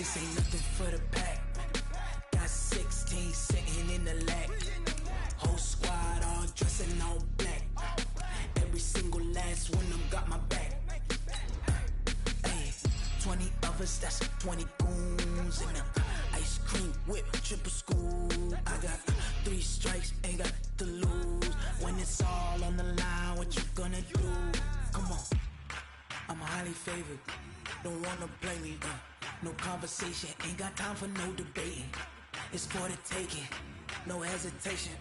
This ain't nothing for the pack. Got 16 sitting in the lag. Whole squad all dressing all black. Every single last one of them got my back. Hey, 20 of us, that's 20 goons in them. Ice cream whip, triple school. I got 3 strikes, ain't got to lose. When it's all on the line, what you gonna do? Come on, I'm highly favored. Don't wanna play me, no conversation, ain't got time for no debating. It's for the taking, no hesitation.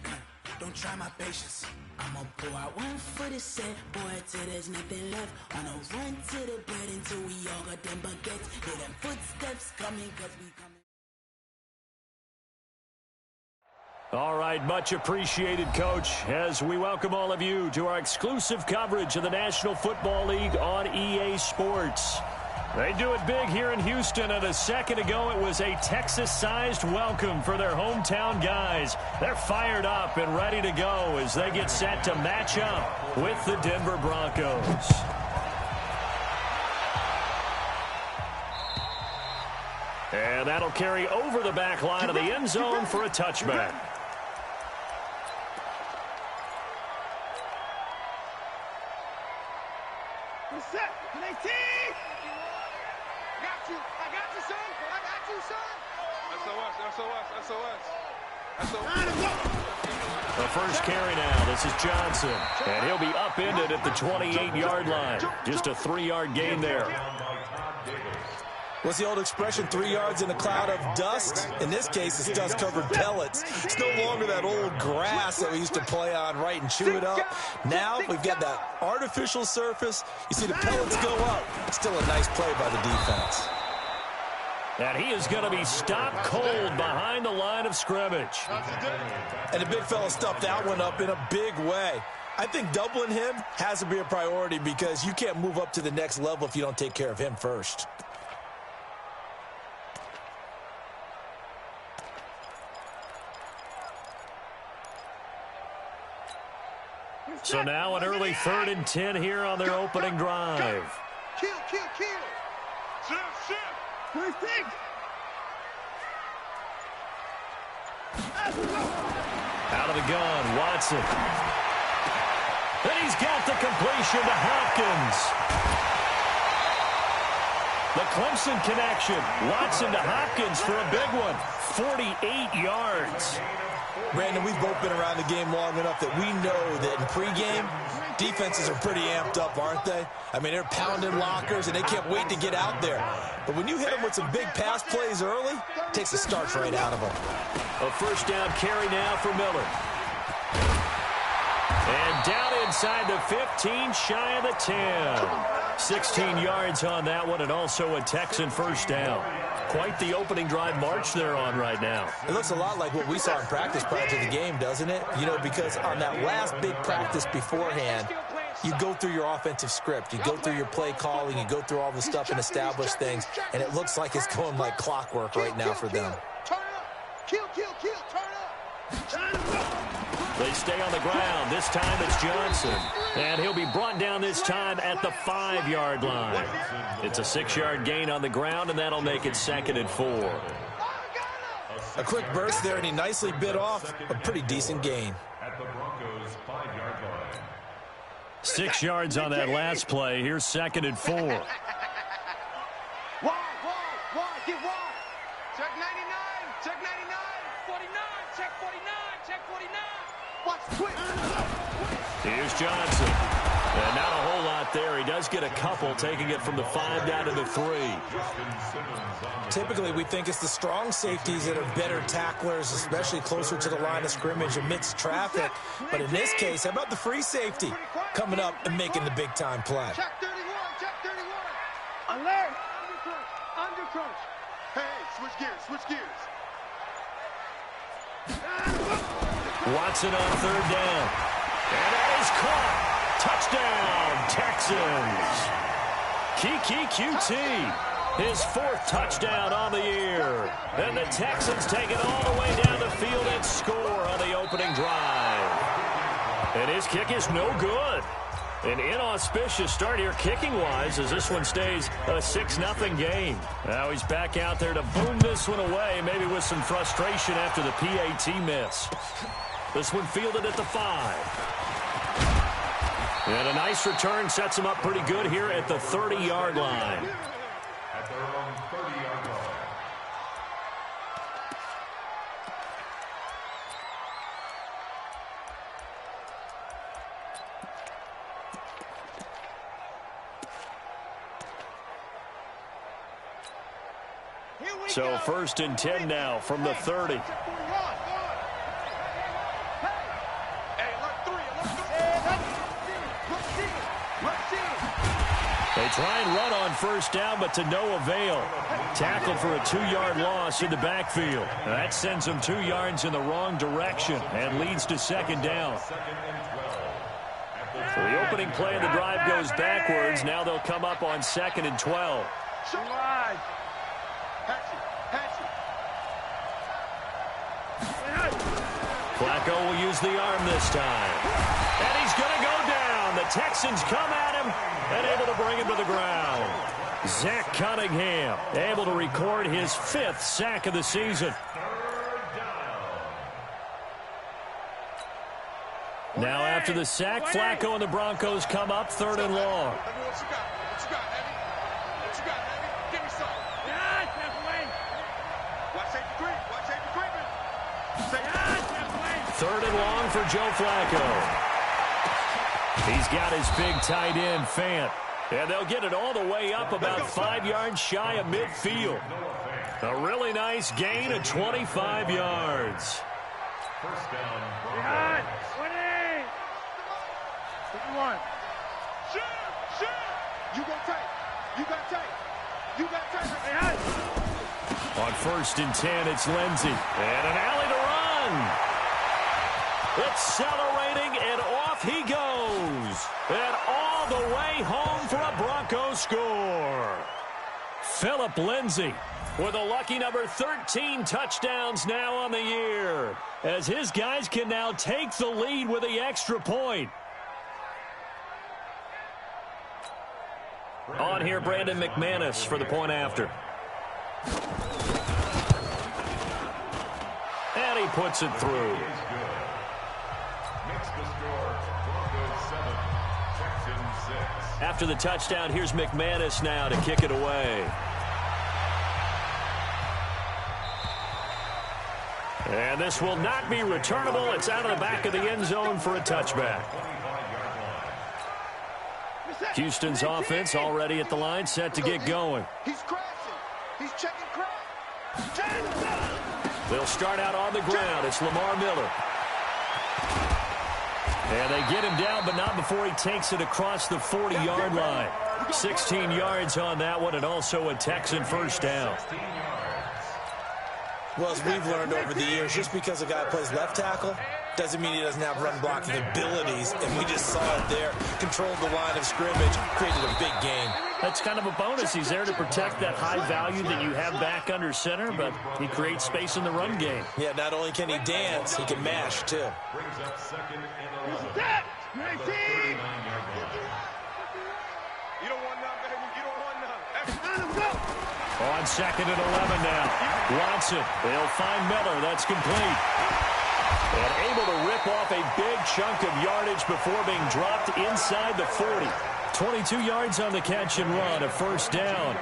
Don't try my patience. I'ma pour out one for the set, boy, till there's nothing left. Wanna run to the bread until we all got them baguettes. Hear them footsteps coming, cause we coming. All right, much appreciated, Coach, as we welcome all of you to our exclusive coverage of the National Football League on EA Sports. They do it big here in Houston, and a second ago it was a Texas-sized welcome for their hometown guys. They're fired up and ready to go as they get set to match up with the Denver Broncos. And that'll carry over the back line of the end zone for a touchback. Set. Can they see? I got you, son. I got you, son. SOS. The first carry now. This is Johnson. And he'll be upended at the 28-yard line. Just a 3-yard gain there. What's the old expression, 3 yards in a cloud of dust? In this case, it's dust-covered pellets. It's no longer that old grass that we used to play on, right, and chew it up. Now we've got that artificial surface. You see the pellets go up. Still a nice play by the defense. And he is going to be stopped cold behind the line of scrimmage. And the big fella stuffed that one up in a big way. I think doubling him has to be a priority because you can't move up to the next level if you don't take care of him first. So now an early 3rd and 10 here on their opening drive. Kill. Shift. First thing. Out of the gun, Watson. And he's got the completion to Hopkins. The Clemson connection. Watson to Hopkins for a big one. 48 yards. Brandon, we've both been around the game long enough that we know that in pregame, defenses are pretty amped up, aren't they? I mean, they're pounding lockers, and they can't wait to get out there. But when you hit them with some big pass plays early, it takes the starch right out of them. A first down carry now for Miller. And down inside the 15, shy of the 10. 16 yards on that one, and also a Texan first down. Quite the opening drive march they're on right now. It looks a lot like what we saw in practice prior to the game, doesn't it? You know, because on that last big practice beforehand, you go through your offensive script. You go through your play calling. You go through all the stuff and establish things. And it looks like it's going like clockwork right now for them. Turn up. Kill. Turn up. They stay on the ground. This time it's Johnson. And he'll be brought down this time at the 5-yard line. It's a 6-yard gain on the ground, and that'll make it 2nd and 4. A quick burst there, and he nicely bit off a pretty decent gain. 6 yards on that last play. Here's 2nd and 4. Wide. Get wide. Check 99. Check 99. 49. Check 49. Check 49. Watch quick. Here's Johnson. And not a whole lot there. He does get a couple, taking it from the 5 down to the 3. Typically, we think it's the strong safeties that are better tacklers, especially closer to the line of scrimmage amidst traffic. But in this case, how about the free safety coming up and making the big-time play? Check 31. Check 31. Alert. Under crunch. Hey, switch gears. Watson on 3rd down. And that is caught. Touchdown, Texans. Kiki QT, his 4th touchdown on the year. And the Texans take it all the way down the field and score on the opening drive. And his kick is no good. An inauspicious start here kicking-wise as this one stays a 6-0 game. Now he's back out there to boom this one away, maybe with some frustration after the PAT miss. This one fielded at the 5. And a nice return sets him up pretty good here at the 30-yard line. At their own 30-yard line. So 1st and 10 now from the 30. They try and run on 1st down, but to no avail. Tackled for a 2-yard loss in the backfield. That sends them 2 yards in the wrong direction and leads to 2nd down. So the opening play of the drive goes backwards. Now they'll come up on 2nd and 12. Flacco will use the arm this time. And he's going to go down. The Texans come at him and able to bring him to the ground. Zach Cunningham able to record his 5th sack of the season. Now after the sack, Flacco and the Broncos come up 3rd and long. Third and long for Joe Flacco. He's got his big tight end, Fant. And they'll get it all the way up about 5 yards shy of midfield. A really nice gain of 25 yards. First down, Broncos. 51. Shoot! You go tight. You got tight. You got tight. On 1st and 10, it's Lindsey. And an alley to run. Accelerating, and off he goes. And all the way home for a Broncos score. Phillip Lindsay with a lucky number 13 touchdowns now on the year, as his guys can now take the lead with the extra point. On here, Brandon McManus for the point after. And he puts it through. After the touchdown, here's McManus now to kick it away. And this will not be returnable. It's out of the back of the end zone for a touchback. Houston's offense already at the line, set to get going. He's crashing. He's checking crash. They'll start out on the ground. It's Lamar Miller. And they get him down, but not before he takes it across the 40-yard line. 16 yards on that one, and also a Texan first down. Well, as we've learned over the years, just because a guy plays left tackle doesn't mean he doesn't have run blocking abilities, and we just saw it there. Controlled the line of scrimmage, created a big gain. That's kind of a bonus. He's there to protect that high value that you have back under center, but he creates space in the run game. Yeah, not only can he dance, he can mash, too. Brings up 2nd and 11. 19. You don't want none, baby. You don't want none. On 2nd and 11 now. Watson, they'll find Miller. That's complete. And able to rip off a big chunk of yardage before being dropped inside the 40. 22 yards on the catch and run, a first down.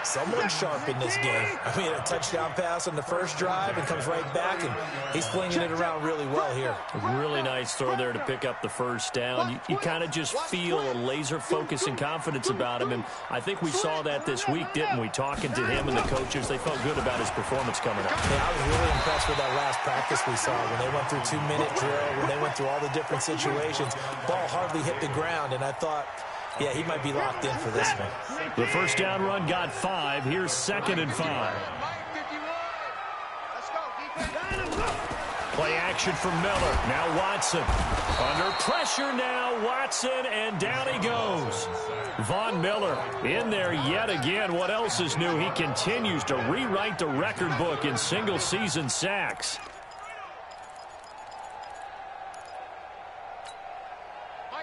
Someone sharp in this game. I mean, a touchdown pass on the first drive and comes right back, and he's flinging it around really well here. Really nice throw there to pick up the first down. You kind of just feel a laser focus and confidence about him, and I think we saw that this week, didn't we? Talking to him and the coaches, they felt good about his performance coming up. Yeah, I was really impressed with that last practice we saw when they went through 2-minute drill, when they went through all the different situations. Ball hardly hit the ground, and I thought, yeah, he might be locked in for this one. The first down run got 5. Here's 2nd and 5. Play action from Miller. Now Watson. Under pressure now, Watson, and down he goes. Von Miller in there yet again. What else is new? He continues to rewrite the record book in single-season sacks.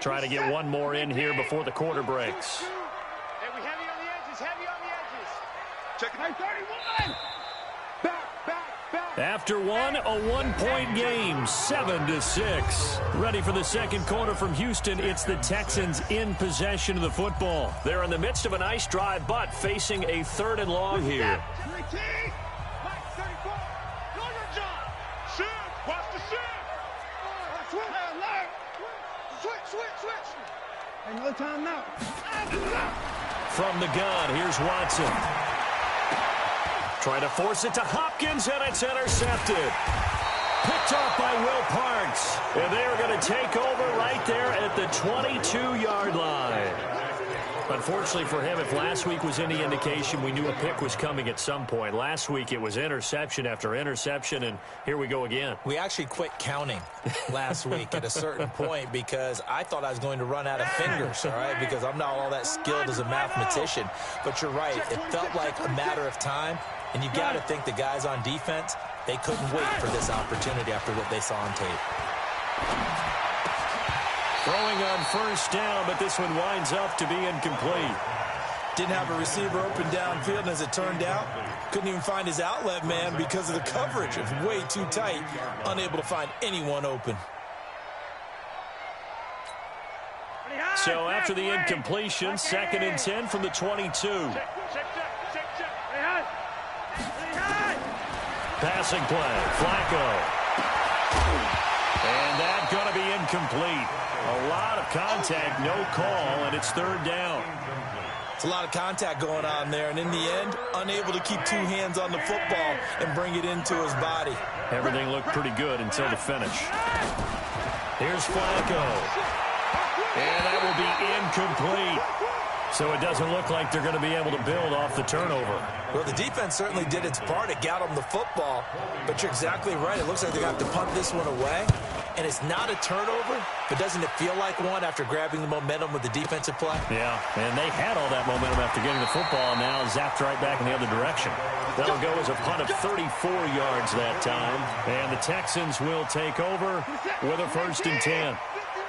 Try to get one more in here before the quarter breaks. Hey, we heavy on the edges, heavy on the edges. Check it out. 31. Back. After one, a one-point game, 7-6. Ready for the second quarter from Houston. It's the Texans in possession of the football. They're in the midst of a nice drive, but facing a 3rd and long here. Ain't no time now. From the gun, here's Watson. Trying to force it to Hopkins, and it's intercepted. Picked off by Will Parks. And they are going to take over right there at the 22-yard line. Unfortunately for him, if last week was any indication, we knew a pick was coming at some point. Last week it was interception after interception, and here we go again. We actually quit counting last week at a certain point because I thought I was going to run out of fingers, all right, because I'm not all that skilled as a mathematician. But you're right. It felt like a matter of time, and you got to think the guys on defense, they couldn't wait for this opportunity after what they saw on tape. Throwing on first down, but this one winds up to be incomplete. Didn't have a receiver open downfield, and as it turned out, couldn't even find his outlet man because of the coverage. It was way too tight, unable to find anyone open. So after the incompletion, 2nd and 10 from the 22. Passing play, Flacco. And that's going to be incomplete. A lot of contact, no call, and it's 3rd down. It's a lot of contact going on there, and in the end, unable to keep 2 hands on the football and bring it into his body. Everything looked pretty good until the finish. Here's Flacco. And that will be incomplete. So it doesn't look like they're going to be able to build off the turnover. Well, the defense certainly did its part. It got them the football. But you're exactly right. It looks like they're going to have to punt this one away. And it's not a turnover, but doesn't it feel like one after grabbing the momentum with the defensive play? Yeah, and they had all that momentum after getting the football, and now zapped right back in the other direction. That'll go as a punt of 34 yards that time. And the Texans will take over with a 1st and 10.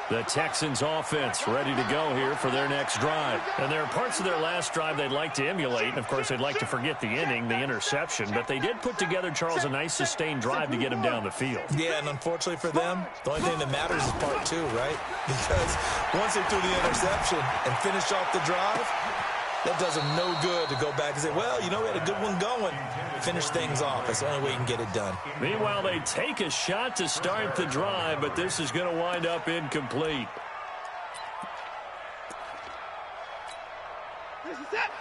The Texans offense ready to go here for their next drive. And there are parts of their last drive they'd like to emulate. And, of course, they'd like to forget the inning, the interception. But they did put together, Charles, a nice sustained drive to get him down the field. Yeah, and unfortunately for them, the only thing that matters is part 2, right? Because once they threw the interception and finished off the drive, that does them no good to go back and say, well, you know, we had a good one going. Finish things off. That's the only way you can get it done. Meanwhile, they take a shot to start the drive, but this is going to wind up incomplete.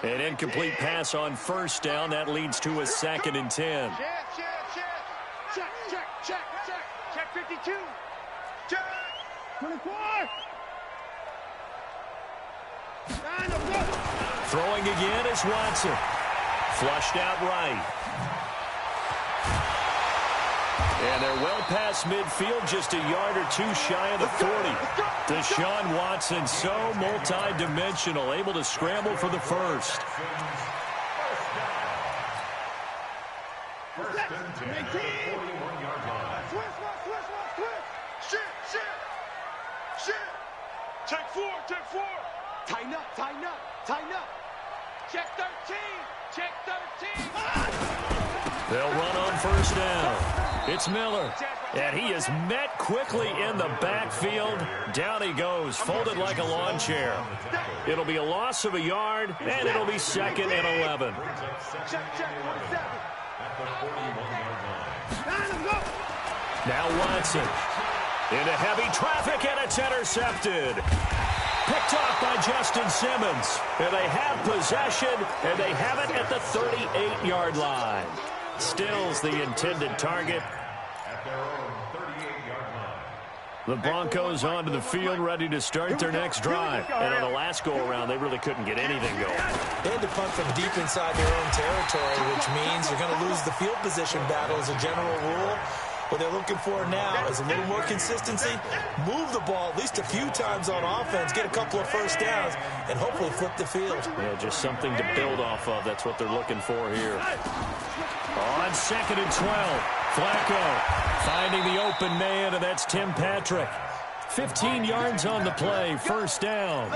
An incomplete pass on first down. That leads to a 2nd and 10. Check 52. Check. 24. Throwing again is Watson. Flushed out right. And they're well past midfield, just a yard or 2 shy of the 40. Deshaun Watson, so multi-dimensional, able to scramble for the first. Check 4. Tighten up. Check 13. Check 13. They'll run on first down. It's Miller. And he is met quickly in the backfield. Down he goes, folded like a lawn chair. It'll be a loss of a yard, and it'll be 2nd and 11. Now Watson. Into heavy traffic, and it's intercepted. Picked off by Justin Simmons. And they have possession, and they have it at the 38-yard line. Stills the intended target. The Broncos onto the field, ready to start their next drive. And on the last go-around, they really couldn't get anything going. They had to punt from deep inside their own territory, which means they're going to lose the field position battle as a general rule. What they're looking for now is a little more consistency, move the ball at least a few times on offense, get a couple of first downs, and hopefully flip the field. Yeah, just something to build off of. That's what they're looking for here. On 2nd and 12, Flacco finding the open man, and that's Tim Patrick. 15 yards on the play, first down.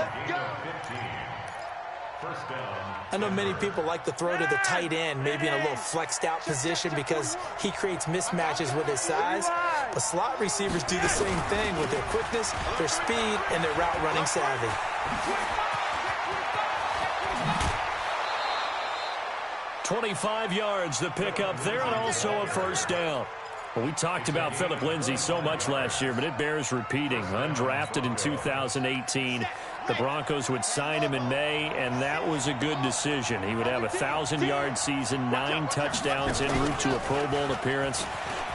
I know many people like to throw to the tight end, maybe in a little flexed out position because he creates mismatches with his size. But slot receivers do the same thing with their quickness, their speed, and their route running savvy. 25 yards the pickup there, and also a first down. Well, we talked about Phillip Lindsay so much last year, but it bears repeating. Undrafted in 2018. The Broncos would sign him in May, and that was a good decision. He would have a 1,000-yard season, 9 touchdowns en route to a Pro Bowl appearance.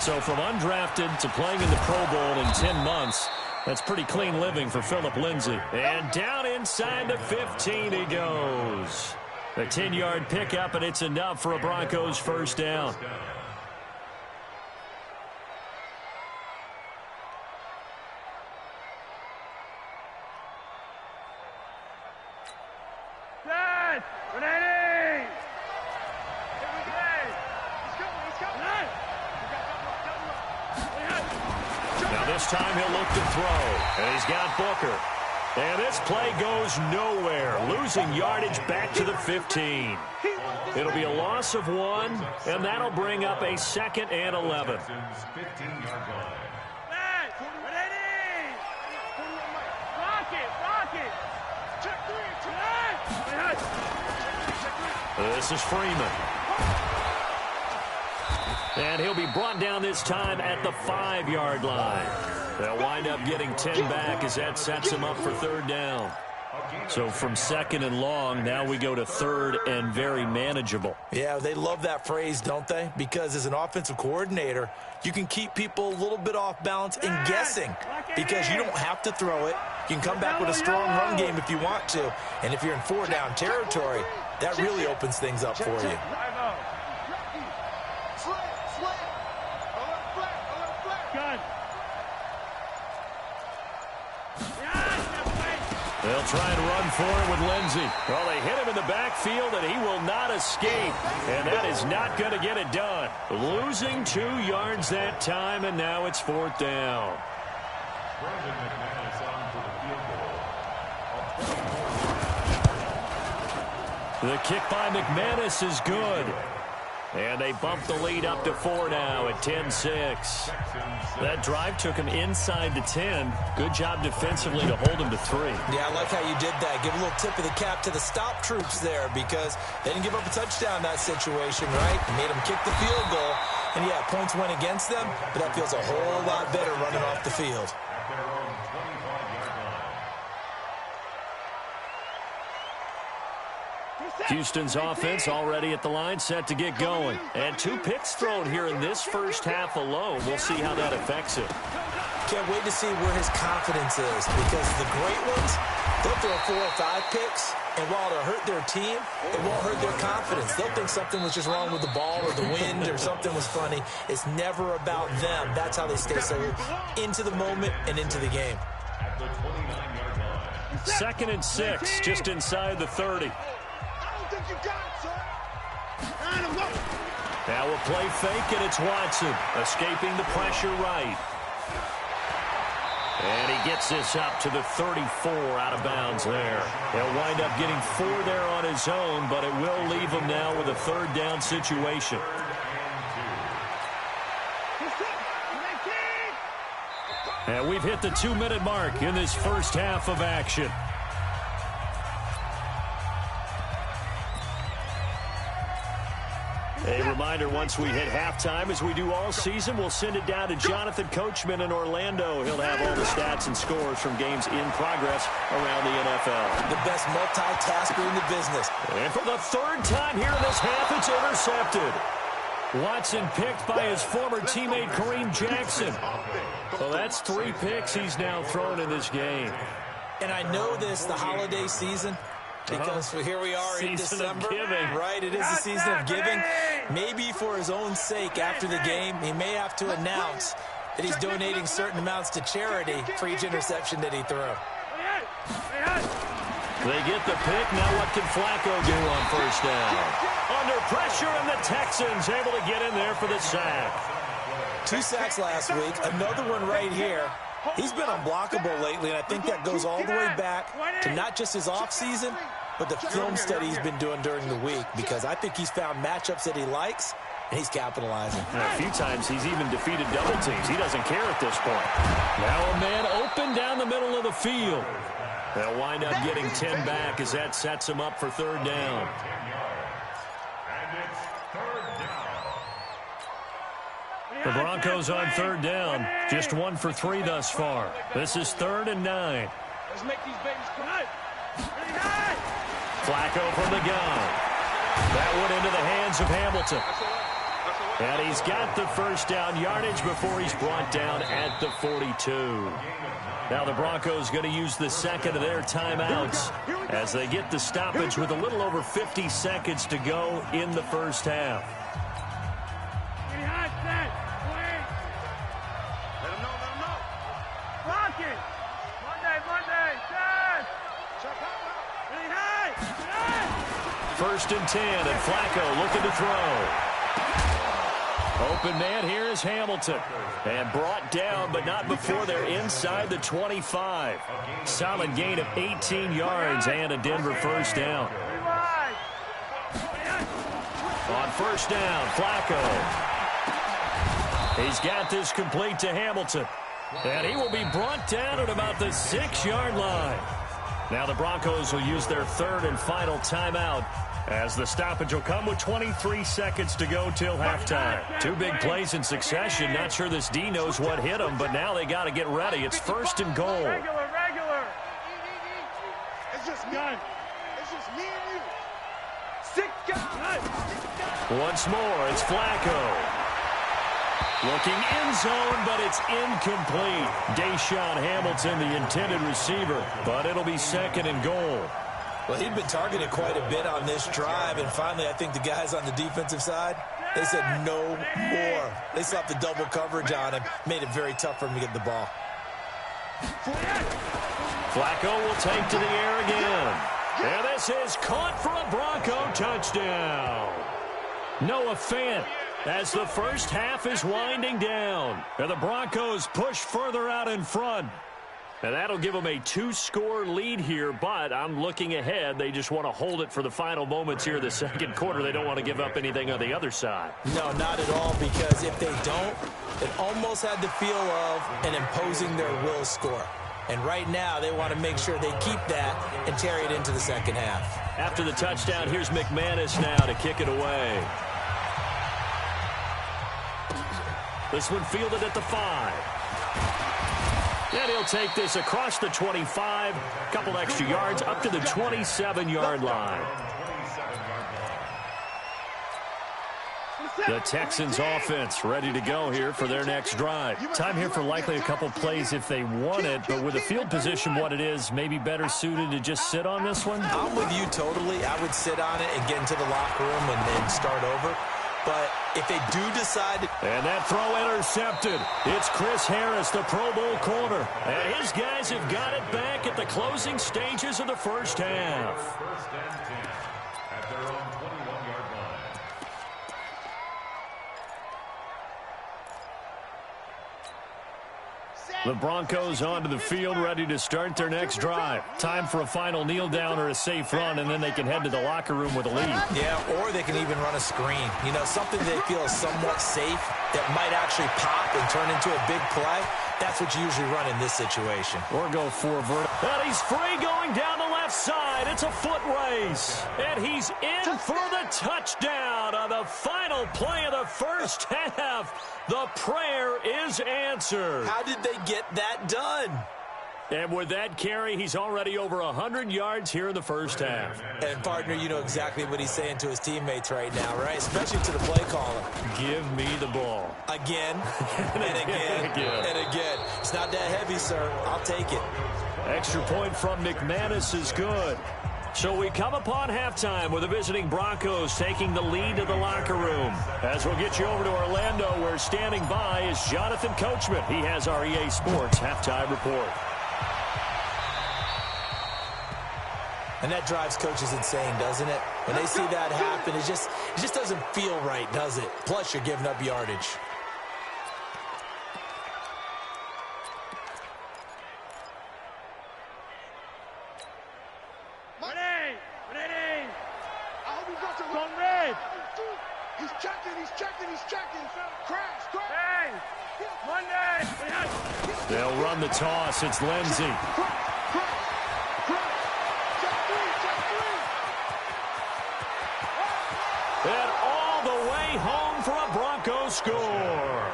So from undrafted to playing in the Pro Bowl in 10 months, that's pretty clean living for Phillip Lindsay. And down inside the 15 he goes. A 10-yard pickup, and it's enough for a Broncos first down. This time he'll look to throw, and he's got Booker. And this play goes nowhere, losing yardage back to the 15. It'll be a loss of 1, and that'll bring up a 2nd and 11. This is Freeman. And he'll be brought down this time at the 5-yard line. They'll wind up getting 10 back as that sets him up for 3rd down. So from 2nd and long, now we go to 3rd and very manageable. Yeah, they love that phrase, don't they? Because as an offensive coordinator, you can keep people a little bit off balance and guessing because you don't have to throw it. You can come back with a strong run game if you want to. And if you're in 4-down territory, that really opens things up for you. They'll try and run for it with Lindsay. Well, they hit him in the backfield, and he will not escape. And that is not going to get it done. Losing 2 yards that time, and now it's 4th down. The kick by McManus is good. And they bump the lead up to 4 now at 10-6. That drive took him inside the 10. Good job defensively to hold him to 3. Yeah, I like how you did that. Give a little tip of the cap to the stop troops there because they didn't give up a touchdown in that situation, right? Made them kick the field goal. And, yeah, points went against them, but that feels a whole lot better running off the field. Houston's offense already at the line, set to get going. And 2 picks thrown here in this first half alone. We'll see how that affects him. Can't wait to see where his confidence is because the great ones, they'll throw 4 or 5 picks, and while they'll hurt their team, it won't hurt their confidence. They'll think something was just wrong with the ball or the wind or something was funny. It's never about them. That's how they stay so into the moment and into the game. 2nd and 6, just inside the 30. Now a play fake, and it's Watson escaping the pressure right. And he gets this up to the 34 out of bounds there. He'll wind up getting 4 there on his own, but it will leave him now with a 3rd down situation. And we've hit the 2-minute mark in this first half of action. A reminder, once we hit halftime, as we do all season, we'll send it down to Jonathan Coachman in Orlando. He'll have all the stats and scores from games in progress around the NFL. The best multitasker in the business. And for the 3rd time here in this half, it's intercepted. Watson picked by his former teammate Kareem Jackson. So that's 3 picks he's now thrown in this game. And I know this, the holiday season, because here we are in December, right? It is the season of giving. Maybe for his own sake after the game, he may have to announce that he's donating certain amounts to charity for each interception that he threw. They get the pick. Now what can Flacco do on first down? Under pressure, and the Texans able to get in there for the sack. 2 sacks last week, another one right here. He's been unblockable lately, and I think that goes all the way back to not just his offseason, but the film study he's been doing during the week, because I think he's found matchups that he likes, and he's capitalizing. And a few times he's even defeated double teams. He doesn't care at this point. Now a man open down the middle of the field. They'll wind up getting 10 back as that sets him up for third down. The Broncos on third down. Just 1 for 3 thus far. This is 3rd and 9. Let's make these babies come. Flacco from the gun. That went into the hands of Hamilton. And he's got the first down yardage before he's brought down at the 42. Now the Broncos going to use the second of their timeouts as they get the stoppage with a little over 50 seconds to go in the first half. First and 10, and Flacco looking to throw. Open man here is Hamilton. And brought down, but not before they're inside the 25. Solid gain of 18 yards and a Denver first down. On first down, Flacco. He's got this complete to Hamilton. And he will be brought down at about the 6-yard line. Now the Broncos will use their third and final timeout, as the stoppage will come with 23 seconds to go till halftime. 2 big plays in succession. Not sure this D knows what hit him, but now they got to get ready. It's first and goal. Regular. It's just me. It's just me and you. 6 guys. Once more, it's Flacco. Looking end zone, but it's incomplete. Deshaun Hamilton, the intended receiver, but it'll be second and goal. Well, he'd been targeted quite a bit on this drive, and finally I think the guys on the defensive side, they said no more. They slapped the double coverage on him, made it very tough for him to get the ball. Flacco will take to the air again. And this is caught for a Bronco touchdown. Noah Fant, as the first half is winding down. And the Broncos push further out in front. And that'll give them a 2-score lead here, but I'm looking ahead. They just want to hold it for the final moments here in the second quarter. They don't want to give up anything on the other side. No, not at all, because if they don't, it almost had the feel of an imposing their will score. And right now, they want to make sure they keep that and carry it into the second half. After the touchdown, here's McManus now to kick it away. This one fielded at the 5. And he'll take this across the 25, a couple extra yards, up to the 27-yard line. The Texans offense ready to go here for their next drive. Time here for likely a couple plays if they want it, but with the field position what it is, maybe better suited to just sit on this one? I'm with you totally. I would sit on it and get into the locker room and start over. But if they do decide to... And that throw intercepted. It's Chris Harris, the Pro Bowl corner. And his guys have got it back at the closing stages of the first half. First and 10 at their own 21-yard line. The Broncos onto the field, ready to start their next drive. Time for a final kneel down or a safe run, and then they can head to the locker room with a lead. Yeah, or they can even run a screen. You know, something they feel is somewhat safe that might actually pop and turn into a big play. That's what you usually run in this situation. Or go for a vertical. And he's free going down the left side. It's a foot race. And he's in for the touchdown on the final play of the first half. The prayer is answered. How did they get that done? And with that carry, he's already over 100 yards here in the first half. And, partner, you know exactly what he's saying to his teammates right now, right? Especially to the play caller. Give me the ball. Again, and again, and again. It's not that heavy, sir. I'll take it. Extra point from McManus is good. So we come upon halftime with the visiting Broncos taking the lead to the locker room. As we'll get you over to Orlando, where standing by is Jonathan Coachman. He has our EA Sports halftime report. And that drives coaches insane, doesn't it? When they see that happen, it just doesn't feel right, does it? Plus, you're giving up yardage. He's checking. Crash. Hey! Monday! They'll run the toss. It's Lindsey. And all the way home for a Broncos score.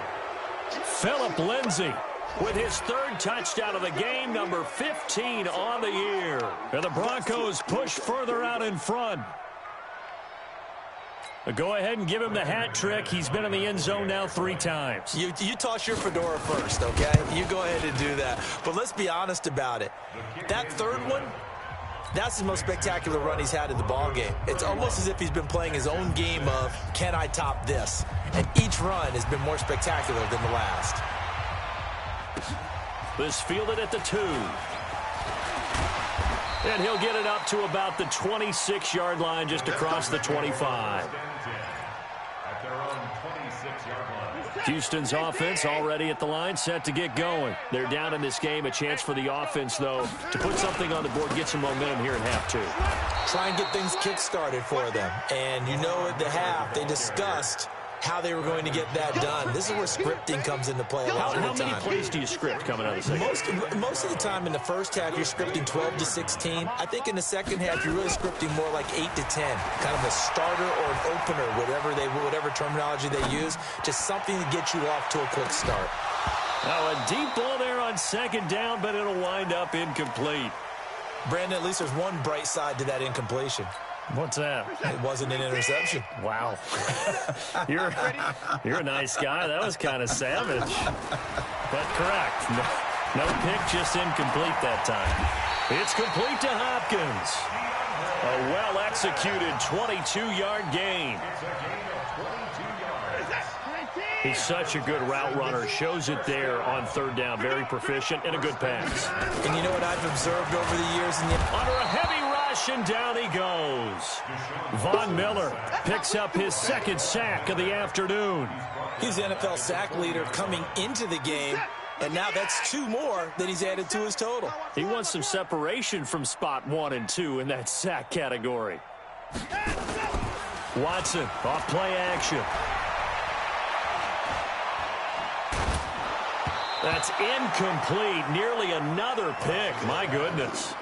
Phillip Lindsey with his third touchdown of the game, number 15 on the year. And the Broncos push further out in front. Go ahead and give him the hat trick. He's been in the end zone now 3 times. You toss your fedora first, okay? You go ahead and do that. But let's be honest about it. That third one, that's the most spectacular run he's had in the ballgame. It's almost as if he's been playing his own game of, can I top this? And each run has been more spectacular than the last. This fielded at the 2. And he'll get it up to about the 26-yard line, just across the 25. At their own 26-yard line. Houston's offense already at the line, set to get going. They're down in this game. A chance for the offense, though, to put something on the board, get some momentum here in half 2. Try and get things kick-started for them. And you know at the half, they discussed how they were going to get that done. This is where scripting comes into play a lot of the time. How many plays do you script coming out of the second? Most of the time in the first half, you're scripting 12 to 16. I think in the second half, you're really scripting more like 8 to 10. Kind of a starter or an opener, whatever terminology they use. Just something to get you off to a quick start. Now a deep ball there on second down, but it'll wind up incomplete. Brandon, at least there's one bright side to that incompletion. What's that? It wasn't an interception. Wow. You're a nice guy. That was kind of savage. But correct. No pick, just incomplete that time. It's complete to Hopkins. A well-executed 22-yard gain. He's such a good route runner. Shows it there on third down. Very proficient and a good pass. And you know what I've observed over the years? Under a heavy rush, and down he goes. Von Miller picks up his second sack of the afternoon. He's the NFL sack leader coming into the game, and now that's 2 more that he's added to his total. He wants some separation from spot 1 and 2 in that sack category. Watson off play action. That's incomplete. Nearly another pick. My goodness.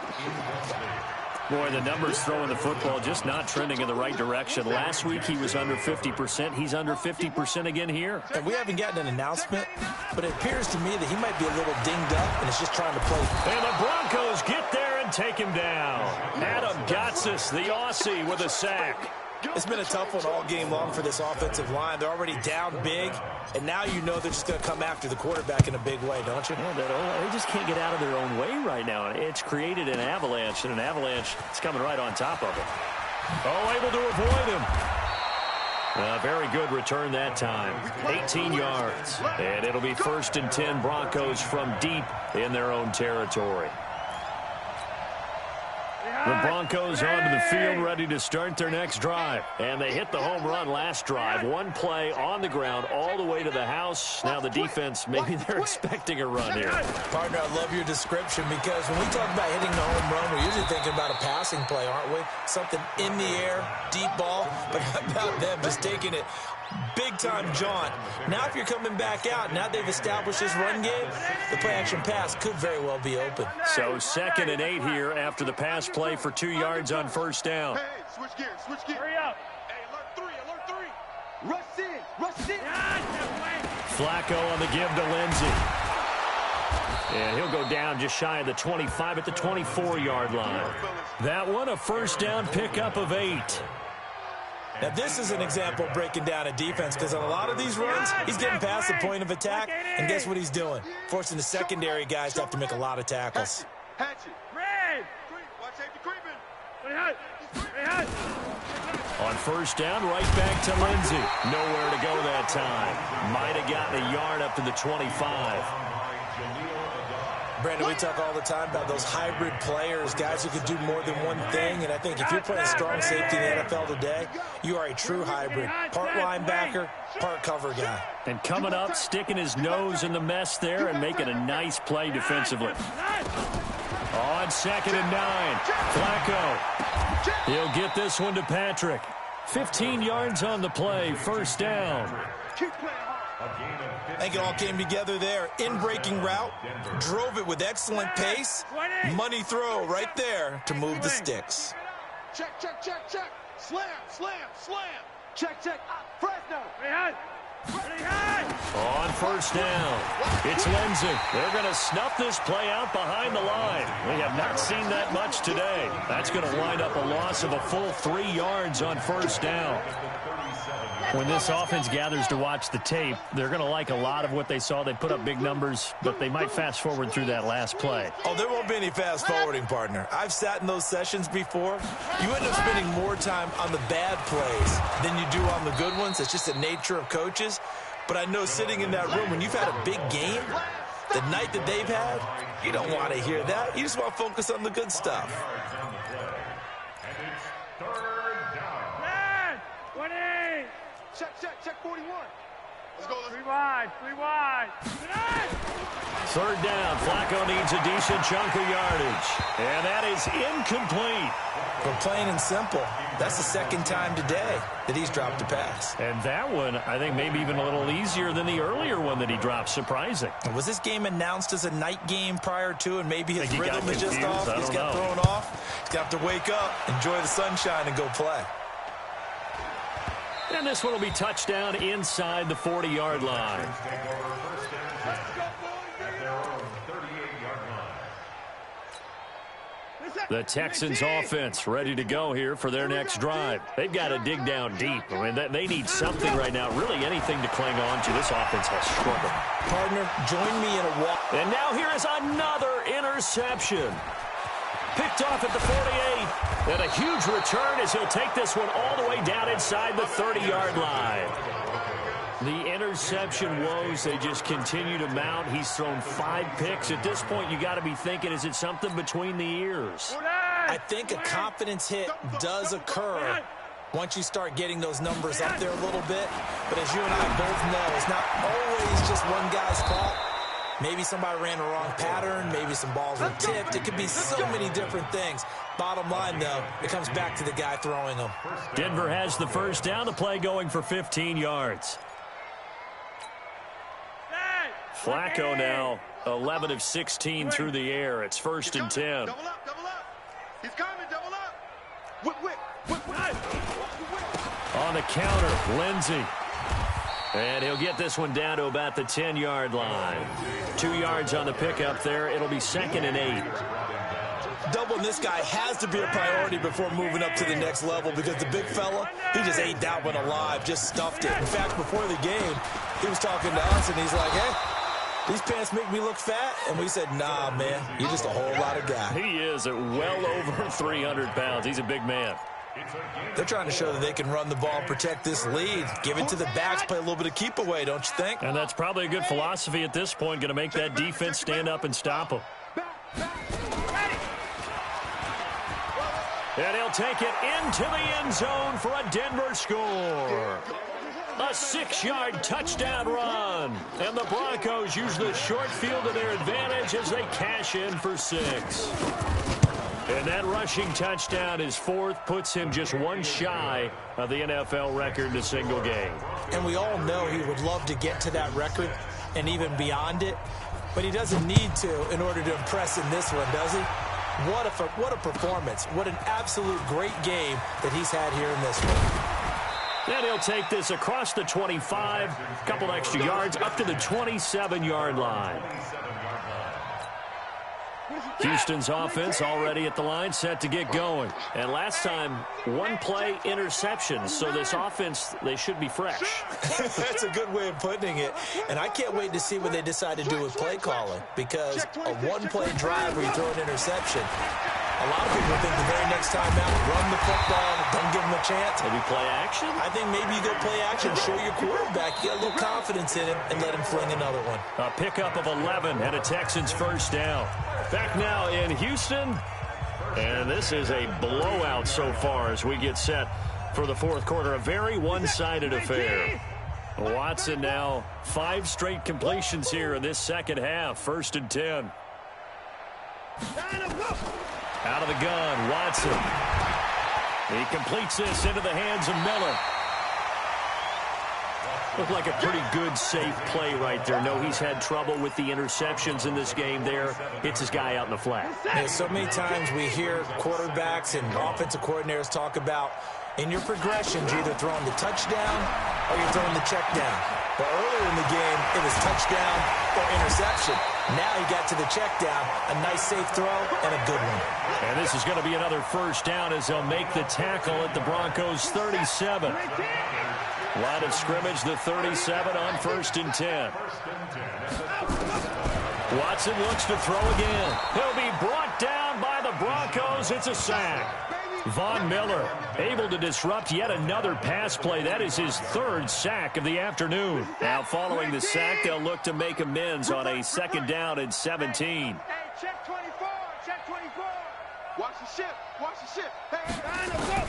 Boy, the numbers throwing the football just not trending in the right direction. Last week he was under 50%. He's under 50% again here. And we haven't gotten an announcement, but it appears to me that he might be a little dinged up and is just trying to play. And the Broncos get there and take him down. Adam Gotsis, the Aussie, with a sack. It's been a tough one all game long for this offensive line. They're already down big, and now you know they're just going to come after the quarterback in a big way, don't you? Yeah, they just can't get out of their own way right now. It's created an avalanche, and an avalanche is coming right on top of it. Oh, able to avoid him. Very good return that time. 18 yards. And it'll be 1st and 10, Broncos from deep in their own territory. The Broncos onto the field, ready to start their next drive. And they hit the home run last drive. 1 play on the ground all the way to the house. Now the defense, maybe they're expecting a run here. Partner, I love your description, because when we talk about hitting the home run, we're usually thinking about a passing play, aren't we? Something in the air, deep ball. But how about them just taking it big-time jaunt? Now if you're coming back out, now they've established this run game, the play-action pass could very well be open. So 2nd and 8 here after the pass play for 2 yards on first down. Hey, switch gears. Hurry up. Hey, alert 3. Rush in. Flacco on the give to Lindsey. And he'll go down just shy of the 25 at the 24-yard line. That one, a first down pickup of 8. Now, this is an example of breaking down a defense, because on a lot of these runs, he's getting past the point of attack, and guess what he's doing? Forcing the secondary guys to have to make a lot of tackles. On first down, right back to Lindsey. Nowhere to go that time. Might have gotten a yard up to the 25. Brandon, we talk all the time about those hybrid players, guys who can do more than one thing, and I think if you're playing strong safety in the NFL today, you are a true hybrid. Part linebacker, part cover guy. And coming up, sticking his nose in the mess there and making a nice play defensively. On 2nd and 9, Flacco. He'll get this one to Patrick. 15 yards on the play, first down. I think it all came together there. In-breaking route, drove it with excellent pace. Money throw right there to move the sticks. Check, check, check, check. Slam, slam, slam. Check, check. Fresno. On first down, it's Lindsay. They're going to snuff this play out behind the line. We have not seen that much today. That's going to wind up a loss of a full 3 yards on first down. When this offense gathers to watch the tape, they're going to like a lot of what they saw. They put up big numbers, but they might fast forward through that last play. Oh, there won't be any fast forwarding, partner. I've sat in those sessions before. You end up spending more time on the bad plays than you do on the good ones. It's just the nature of coaches. But I know sitting in that room, when you've had a big game, the night that they've had, you don't want to hear that. You just want to focus on the good stuff. Check 41. Let's go. Three wide. Third down. Flacco needs a decent chunk of yardage. And that is incomplete. But plain and simple, that's the second time today that he's dropped a pass. And that one, I think, maybe even a little easier than the earlier one that he dropped. Surprising. Was this game announced as a night game prior to, and maybe his rhythm is just off? He's got thrown off. He's got to wake up, enjoy the sunshine, and go play. And this one will be touchdown inside the 40-yard line. The Texans offense ready to go here for their next drive. They've got to dig down deep. I mean, they need something right now, really anything to cling on to. This offense has struggled. Partner, join me in a walk. And now here is another interception. Picked off at the 48. And a huge return as he'll take this one all the way down inside the 30-yard line. The interception woes, they just continue to mount. He's thrown 5 picks. At this point, you got to be thinking, is it something between the ears? I think a confidence hit does occur once you start getting those numbers up there a little bit. But as you and I both know, it's not always just one guy's fault. Maybe somebody ran the wrong pattern. Maybe some balls were tipped. It could be so many different things. Bottom line, though, it comes back to the guy throwing them. Denver has the first down. The play going for 15 yards. Flacco now 11 of 16 through the air. It's first and 10. Double up. He's coming, double up. Whip. On the counter, Lindsay. And he'll get this one down to about the 10-yard line. 2 yards on the pickup there. It'll be second and 8. Doubling this guy has to be a priority before moving up to the next level, because the big fella, he just ate that one alive, just stuffed it. In fact, before the game, he was talking to us, and he's like, hey, these pants make me look fat. And we said, nah, man, you're just a whole lot of guy. He is at well over 300 pounds. He's a big man. They're trying to show that they can run the ball, protect this lead, give it to the backs, play a little bit of keep away, don't you think? And that's probably a good philosophy at this point, going to make that defense stand up and stop them. And he'll take it into the end zone for a Denver score. A 6-yard touchdown run. And the Broncos use the short field to their advantage as they cash in for 6. And that rushing touchdown, his 4th, puts him just one shy of the NFL record in a single game. And we all know he would love to get to that record and even beyond it, but he doesn't need to in order to impress in this one, does he? What a performance. What an absolute great game that he's had here in this one. And he'll take this across the 25, a couple extra yards, up to the 27-yard line. Houston's offense already at the line, set to get going. And last time, 1-play interception. So this offense, they should be fresh. That's a good way of putting it. And I can't wait to see what they decide to do with play calling, because a 1-play drive where you throw an interception, a lot of people think the very next time out, run the football, don't give them a chance. Maybe play action? I think maybe you go play action, show your quarterback, you get a little confidence in him, and let him fling another one. A pickup of 11 and a Texans first down. Back now in Houston, and this is a blowout so far as we get set for the 4th quarter. A very one-sided affair. Watson now 5 straight completions here in this second half. First and 10. Out of the gun, Watson. He completes this into the hands of Miller. Looked like a pretty good, safe play right there. No, he's had trouble with the interceptions in this game there. Hits his guy out in the flat. Yeah, so many times we hear quarterbacks and offensive coordinators talk about in your progressions, you're either throwing the touchdown or you're throwing the check down. But earlier in the game, it was touchdown or interception. Now he got to the check down, a nice safe throw, and a good one. And this is going to be another first down as they'll make the tackle at the Broncos' 37. Line of scrimmage, the 37 on 1st and 10. Watson looks to throw again. He'll be brought down by the Broncos. It's a sack. Von Miller able to disrupt yet another pass play. That is his 3rd sack of the afternoon. Now following the sack, they'll look to make amends on a 2nd down and 17. Hey, check 24, check 24. Watch the ship, watch the ship. Hey,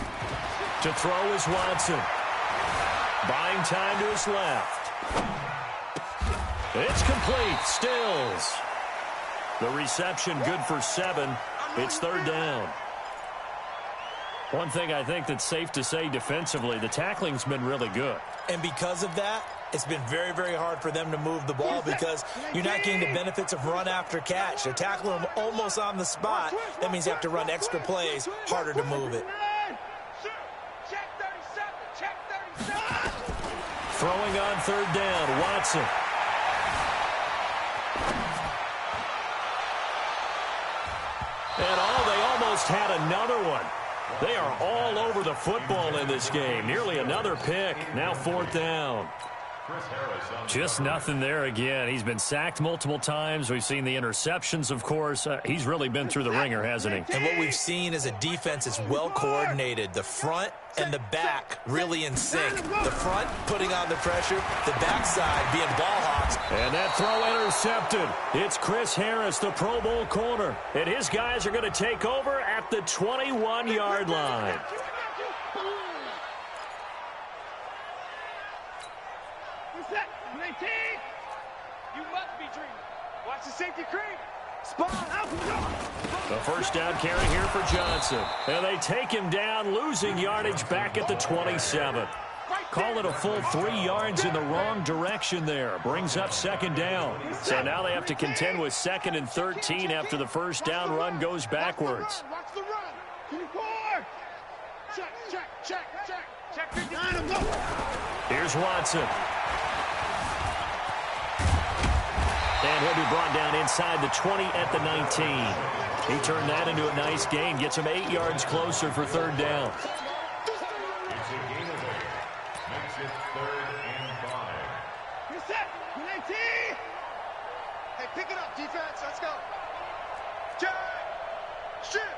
to throw is Watson. Buying time to his left. It's complete. Stills. The reception good for 7. It's 3rd down. One thing I think that's safe to say defensively, the tackling's been really good. And because of that, it's been very, very hard for them to move the ball because you're not getting the benefits of run after catch. They're tackling them almost on the spot. That means you have to run extra plays, harder to move it. check 37, check 37. Throwing on 3rd down, Watson. And they almost had another one. They are all over the football in this game. Nearly another pick. Now 4th down. Just nothing there again. He's been sacked multiple times. We've seen the interceptions, of course. He's really been through the ringer, hasn't he? And what we've seen is a defense that's well coordinated. The front and the back really in sync. The front putting on the pressure, the backside being ball hawks. And that throw intercepted. It's Chris Harris, the Pro Bowl corner. And his guys are going to take over at the 21-yard line. You must be dreaming. Watch the safety creep. Spot. The first down carry here for Johnson. And they take him down, losing yardage back at the 27. Call it a full 3 yards in the wrong direction there. Brings up 2nd down. So now they have to contend with 2nd and 13 after the first down run goes backwards. Watch the run. 24. Check, check, check, check. Check 59. Here's Watson. And he'll be brought down inside the 20 at the 19. He turned that into a nice gain. Gets him 8 yards closer for 3rd down. It's a gain of 8. Makes it 3rd and 5. You're set. 19. Hey, pick it up, defense. Let's go. Check. Shit.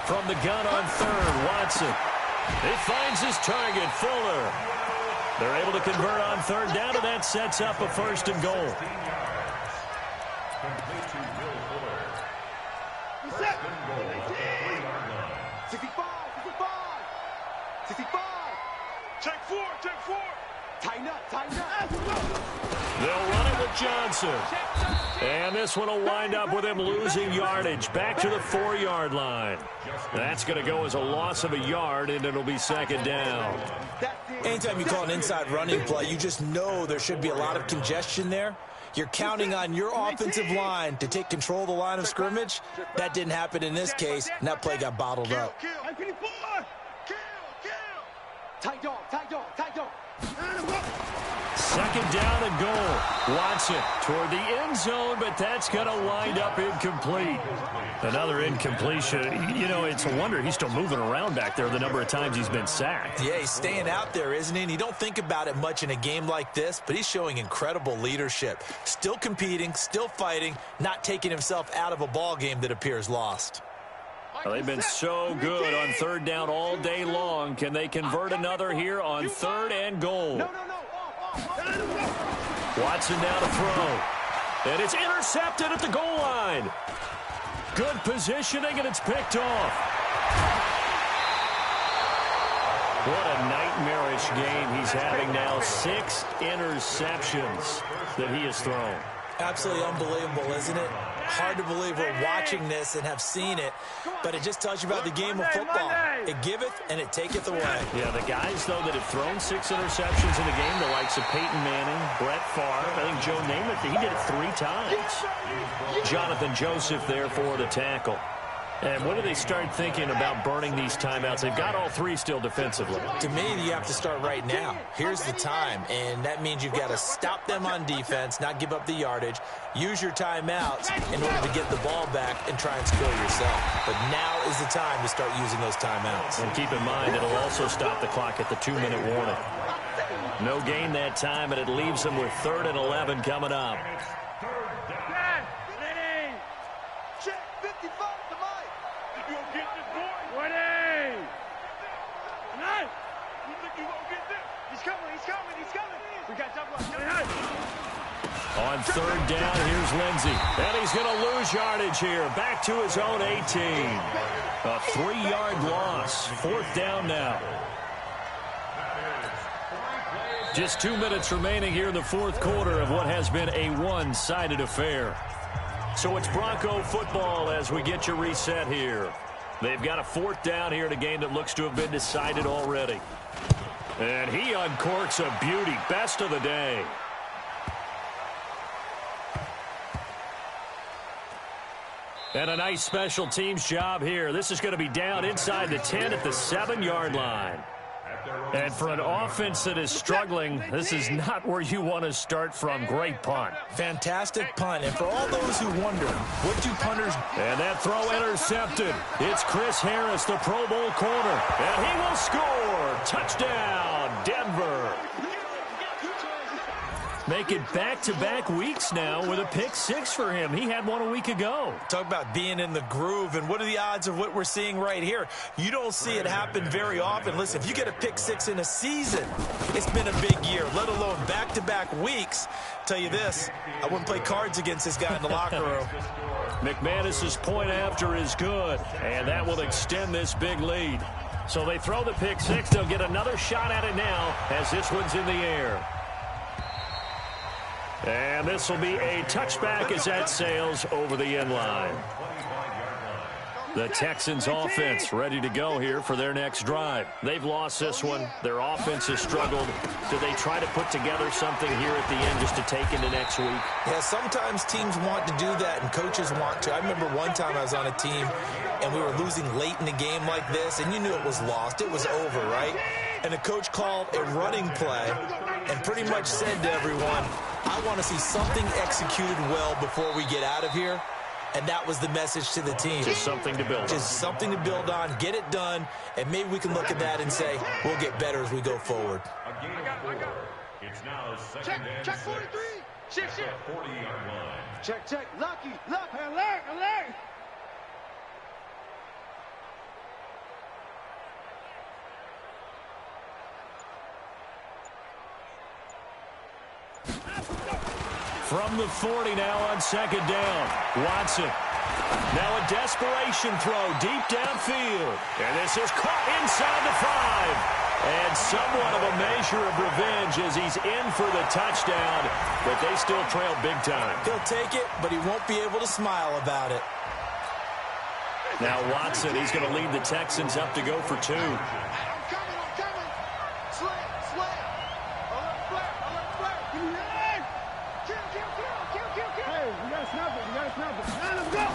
From the gun on 3rd, Watson. He finds his target, Fuller. They're able to convert on 3rd down, and that sets up a 1st and goal. Complete to Will Fuller. You're 1st set. and goal at the 3-yard line. 65. 65. Check 4. Tighten up. They'll run it with Johnson. And this one will wind up with him losing yardage back to the 4-yard line. That's going to go as a loss of a yard, and it'll be 2nd down. Anytime you call an inside running play, you just know there should be a lot of congestion there. You're counting on your offensive line to take control of the line of scrimmage. That didn't happen in this case, and that play got bottled up. Kill. Tight dog. 2nd down and goal. Watson toward the end zone, but that's going to wind up incomplete. Another incompletion. You know, it's a wonder he's still moving around back there the number of times he's been sacked. Yeah, he's staying out there, isn't he? And you don't think about it much in a game like this, but he's showing incredible leadership. Still competing, still fighting, not taking himself out of a ball game that appears lost. Well, they've been so good on 3rd down all day long. Can they convert another here on 3rd and goal? No. Watson now to throw. And it's intercepted at the goal line. Good positioning, and it's picked off. What a nightmarish game he's having now. 6 interceptions that he has thrown. Absolutely unbelievable, isn't it? Hard to believe we're watching this and have seen it, but it just tells you about the game of football. It giveth and it taketh away. Yeah, the guys, though, that have thrown 6 interceptions in the game, the likes of Peyton Manning, Brett Favre, I think Joe Namath, he did it 3 times. Jonathan Joseph there for the tackle. And when do they start thinking about burning these timeouts? They've got all 3 still defensively. To me, you have to start right now. Here's the time, and that means you've got to stop them on defense, not give up the yardage, use your timeouts in order to get the ball back and try and score yourself. But now is the time to start using those timeouts. And keep in mind, it'll also stop the clock at the 2-minute warning. No gain that time, and it leaves them with 3rd and 11 coming up. On 3rd down, here's Lindsey. And he's going to lose yardage here. Back to his own 18. A 3-yard loss. 4th down now. Just 2 minutes remaining here in the 4th quarter of what has been a one-sided affair. So it's Bronco football as we get you reset here. They've got a 4th down here in a game that looks to have been decided already. And he uncorks a beauty. Best of the day. And a nice special teams job here. This is going to be down inside the 10 at the 7-yard line. And for an offense that is struggling, this is not where you want to start from. Great punt. Fantastic punt. And for all those who wonder, what do punters... And that throw intercepted. It's Chris Harris, the Pro Bowl corner. And he will score. Touchdown, Denver. Make it back-to-back weeks now with a pick 6 for him. He had one a week ago. Talk about being in the groove, and what are the odds of what we're seeing right here? You don't see it happen very often. Listen, if you get a pick 6 in a season, it's been a big year, let alone back-to-back weeks. Tell you this, I wouldn't play cards against this guy in the locker room. McManus's point after is good, and that will extend this big lead. So they throw the pick 6. They'll get another shot at it now as this one's in the air. And this will be a touchback as that sails over the end line. The Texans offense ready to go here for their next drive. They've lost this one. Their offense has struggled. Do they try to put together something here at the end just to take into next week? Yeah, sometimes teams want to do that and coaches want to. I remember one time I was on a team and we were losing late in the game like this, and you knew it was lost. It was over, right? And the coach called a running play and pretty much said to everyone, I want to see something executed well before we get out of here. And that was the message to the team. Just something to build on. Just something to build on, get it done, and maybe we can look at that and say, we'll get better as we go forward. A gain of 4. It's now 2nd and 6. Check 43. Shift. At the 40-yard line. Check. Lucky. Alert. From the 40 now on 2nd down. Watson. Now a desperation throw deep downfield. And this is caught inside the 5. And somewhat of a measure of revenge as he's in for the touchdown. But they still trail big time. He'll take it, but he won't be able to smile about it. Now Watson, he's going to lead the Texans up to go for 2. I'm coming. Slant. Alert flare. Give me your leg. Kill. Hey, we got to snap it. Now let's go.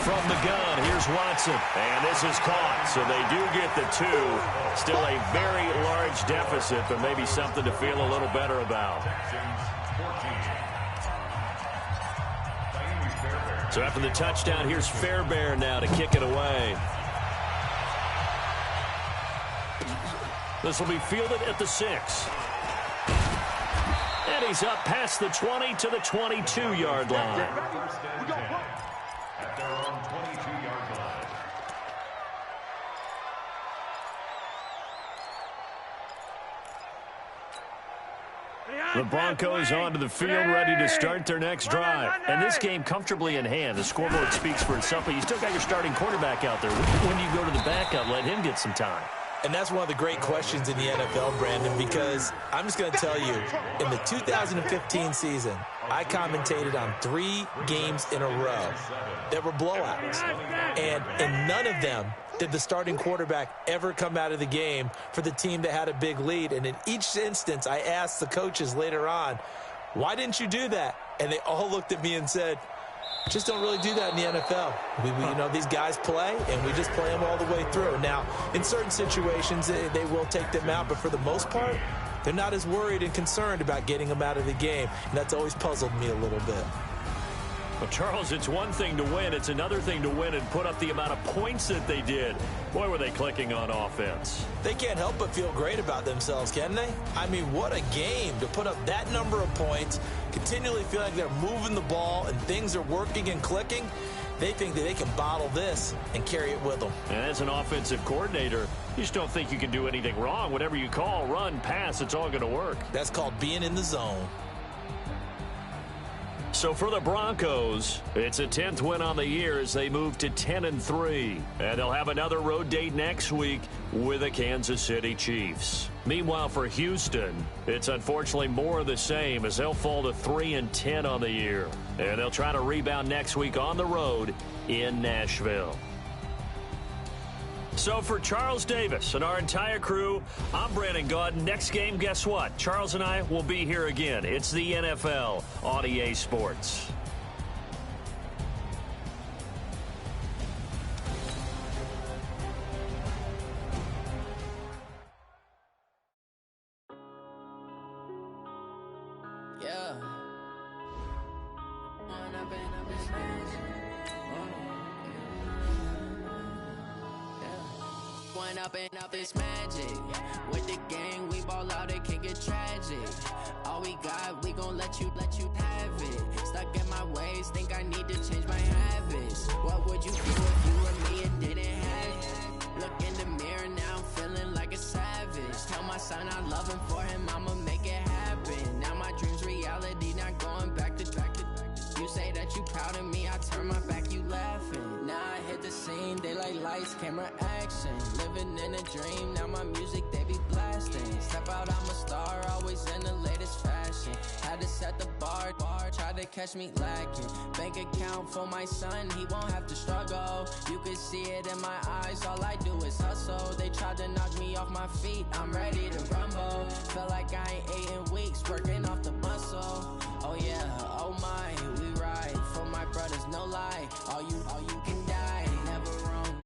From the gun, here's Watson. And this is caught, so they do get the 2. Still a very large deficit, but maybe something to feel a little better about. So after the touchdown, here's Fairbairn now to kick it away. This will be fielded at the 6. And he's up past the 20 to the 22-yard line. At their own 22-yard line. The Broncos onto the field ready to start their next drive. And this game comfortably in hand. The scoreboard speaks for itself, but you still got your starting quarterback out there. When do you go to the backup, let him get some time? And that's one of the great questions in the NFL, Brandon, because I'm just going to tell you, in the 2015 season, I commentated on 3 games in a row that were blowouts. And in none of them did the starting quarterback ever come out of the game for the team that had a big lead. And in each instance, I asked the coaches later on, why didn't you do that? And they all looked at me and said, just don't really do that in the NFL. You know, these guys play, and we just play them all the way through. Now, in certain situations, they will take them out, but for the most part, they're not as worried and concerned about getting them out of the game, and that's always puzzled me a little bit. Well, Charles, it's one thing to win. It's another thing to win and put up the amount of points that they did. Boy, were they clicking on offense. They can't help but feel great about themselves, can they? I mean, what a game to put up that number of points, continually feel like they're moving the ball and things are working and clicking. They think that they can bottle this and carry it with them. And as an offensive coordinator, you just don't think you can do anything wrong. Whatever you call, run, pass, it's all going to work. That's called being in the zone. So for the Broncos, it's a 10th win on the year as they move to 10-3. And they'll have another road date next week with the Kansas City Chiefs. Meanwhile, for Houston, it's unfortunately more of the same as they'll fall to 3-10 on the year. And they'll try to rebound next week on the road in Nashville. So for Charles Davis and our entire crew, I'm Brandon Gaudin. Next game, guess what? Charles and I will be here again. It's the NFL on EA Sports. Yeah. Up this magic. With the gang, we ball out, it can get tragic. All we got, we gon' let you have it. Stuck in my ways, think I need to change my habits. What would you do if you were me and didn't have it? Look in the mirror, now I'm feeling like a savage. Tell my son I love him, for him I'ma make it happen. Now my dream's reality, not going back to. You say that you proud of me, I turn my back, you laughing. Now I hit the scene, they like lights, camera, action. Living in a dream, now my music, they be blasting. Step out, I'm a star, always in the latest fashion. Had to set the bar, try to catch me lacking. Bank account for my son, he won't have to struggle. You can see it in my eyes, all I do is hustle. They tried to knock me off my feet, I'm ready to rumble. Felt like I ain't ate in weeks, working off the muscle. Oh yeah, oh my, we ride for my brothers, no lie. All you can die, never wrong.